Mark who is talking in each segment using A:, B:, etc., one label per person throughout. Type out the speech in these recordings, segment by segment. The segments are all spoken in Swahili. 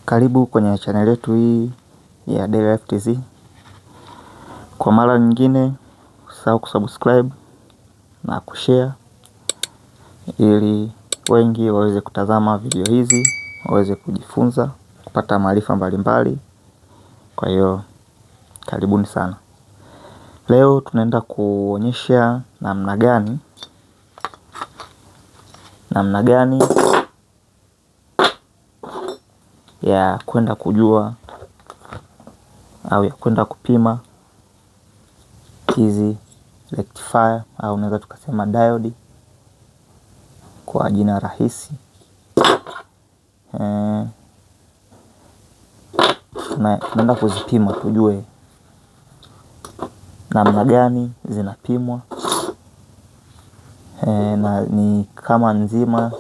A: Karibu kwenye channel yetu hii ya Daily Life TZ. Kwa mara nyingine, usisahau kusubscribe na kushare ili wengi waweze kutazama video hizi, waweze kujifunza, kupata maarifa mbalimbali. Kwa hiyo, karibuni sana. Leo tunaenda kuonyesha namna gani ya kwenda kujua au ya kwenda kupima hizi rectifier au unaweza tukasema diode kwa jina rahisi. Tunaenda kuzipima tujue namna gani zinapimwa, na ni kama nzima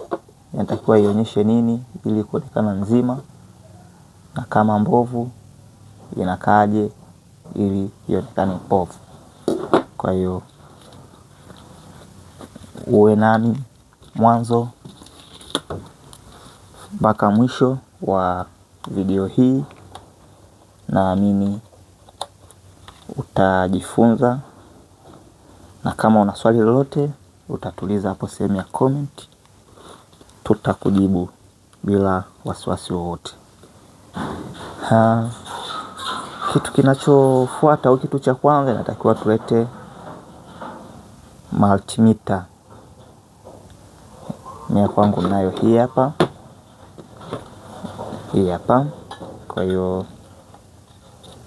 A: inatakiwa ionyeshe nini ili kuonekana nzima, na kama mbovu inakaaje ili ionekane mbovu. Kwa hiyo uwe nami mwanzo mpaka mwisho wa video hii, naamini utajifunza, na kama una swali lolote utatuliza hapo sehemu ya comment, tutakujibu bila wasiwasi wowote. Kitu kinachofuata au kitu cha kwanza inatakiwa tulete multimeter. Mimi kwangu nayo hii hapa. Kwa hiyo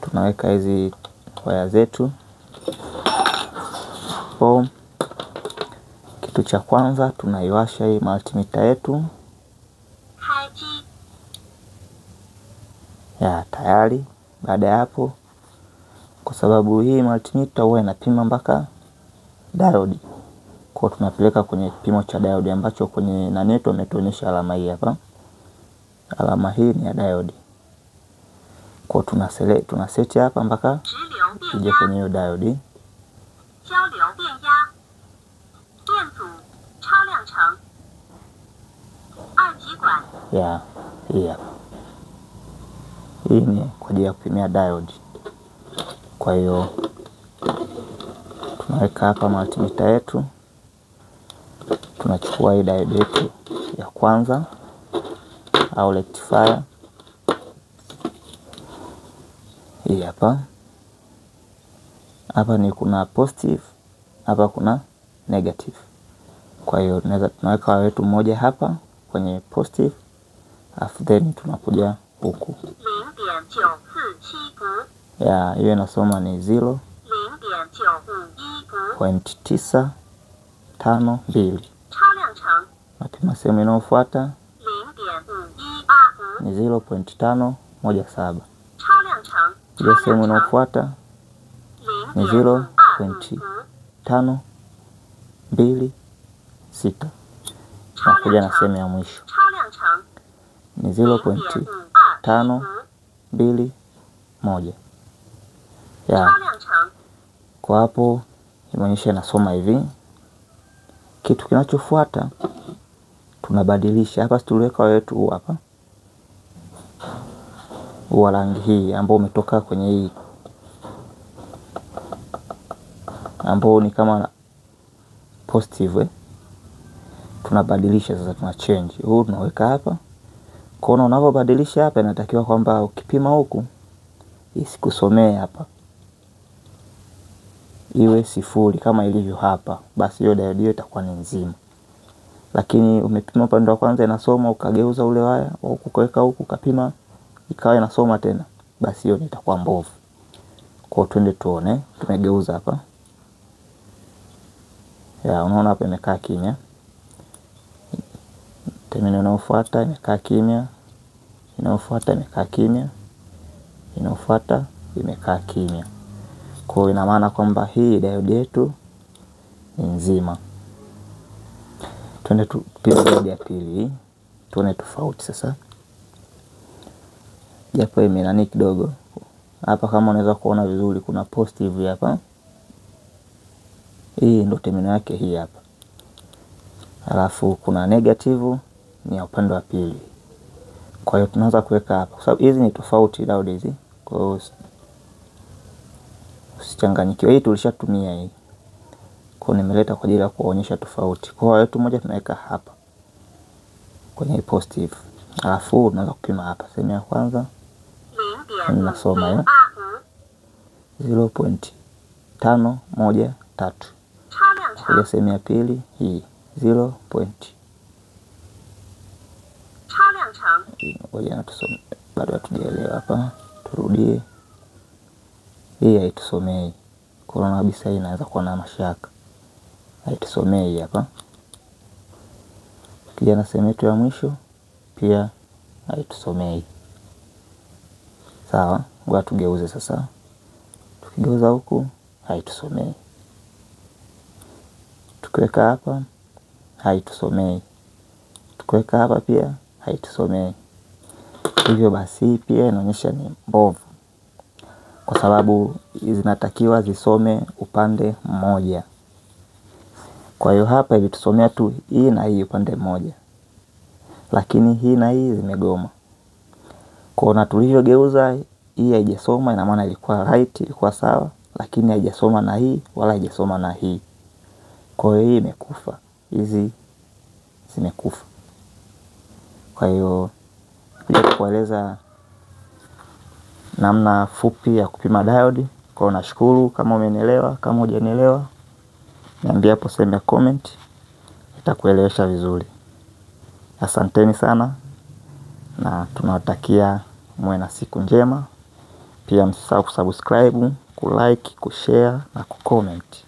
A: tunaweka hizi waya zetu. Kitu cha kwanza tunaiwasha hii multimeter yetu. Tayari. Baada ya hapo, kwa sababu hii multimeter huwa inapima mpaka diode, kwa tunapeleka kwenye kipimo cha diode ambacho kwenye nani yetu ametuonyesha alama hii hapa. Alama hii ni ya diode. Kwa tuna set hapa mpaka ije kwenye hiyo diode. Hii hapa. Hii ni kwa ajili ya kupimia diode. Kwa hiyo tunaweka hapa multimeter yetu. Tunachukua hii diode yetu ya kwanza au rectifier. Hii hapa. Hapa ni kuna positive, hapa kuna negative. Kwa hiyo tunaweka waya wetu moja hapa kwenye positive, afu then tunakuja huku. Hiyo inasoma ni 0.952. Napima sehemu inayofuata ni 0.517. Ile sehemu inayofuata ni 0.526. Nakuja na sehemu ya mwisho ni 0.521. Kwa hapo imeonyesha inasoma hivi. Kitu kinachofuata tunabadilisha hapa. Tuliweka wetu huu hapa, wa rangi hii ambao umetoka kwenye hii, ambao ni kama positive. Tunabadilisha sasa, tuna change huu, tunaweka hapa. Kwa unapobadilisha hapa, inatakiwa kwamba ukipima huku isikusomee hapa, iwe 0 kama ilivyo hapa, basi hiyo diode hiyo itakuwa ni nzima. Lakini umepima upande wa kwanza inasoma, ukageuza ule waya huku ukaweka huku, ukapima ikawa inasoma tena, basi hiyo itakuwa mbovu. Kwa twende tuone. Tumegeuza hapa. Unaona hapa imekaa kimya. Terminal inayofuata imekaa kimya. Inayofuata imekaa kimya. Inayofuata imekaa kimya. Kwa ina maana kwamba hii diode yetu ni nzima. Twende tupime diode ya pili. Tuone tofauti sasa. Japo imenani kidogo. Hapa kama unaweza kuona vizuri kuna positive hapa. Hii ndio terminal yake hii hapa. Alafu kuna negative ni ya upande wa pili. Kwa hiyo tunaanza kuweka hapa, kwa sababu hizi ni tofauti diode hizi. Kwa hiyo usichanganyikiwe, hii tulishatumia hii. Kwa hiyo nimeleta kwa ajili ya kuonyesha tofauti. Kwa hiyo yetu moja tunaweka hapa kwenye positive. Alafu unaanza kupima hapa. Sehemu ya kwanza ninasoma hiyo 0.513. Ile sehemu ya pili hii 0. Ngoja na tusome, bado hatujaelewa hapa, turudie. Hii haitusomei. Kuona kabisa hii inaweza kuwa na mashaka. Haitusomei hapa. Kija na sehemu yetu ya mwisho pia haitusomei. Sawa, ngoja tugeuze sasa. Tukigeuza huku haitusomei. Tukiweka hapa haitusomei. Tukiweka hapa pia haitusomei. Hivyo basi pia inaonyesha ni mbovu, kwa sababu zinatakiwa zisome upande mmoja. Kwa hiyo hapa ilitusomea tu hii na hii upande mmoja, lakini hii na hii zimegoma. Kwa na tulivyogeuza hii haijasoma, ina maana ilikuwa right, ilikuwa sawa, lakini haijasoma na hii wala haijasoma na hii. Kwa hiyo hii imekufa, hizi zimekufa. Kwa hiyo kuja kueleza namna fupi ya kupima diode. Kwa hiyo nashukuru kama umenielewa. Kama hujanielewa niambie hapo sehemu ya comment, nitakuelewesha vizuri. Asanteni sana na tunawatakia muwe na siku njema. Pia msisahau kusubscribe, kulike, kushare na kucomment.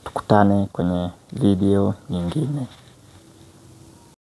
A: Tukutane kwenye video nyingine.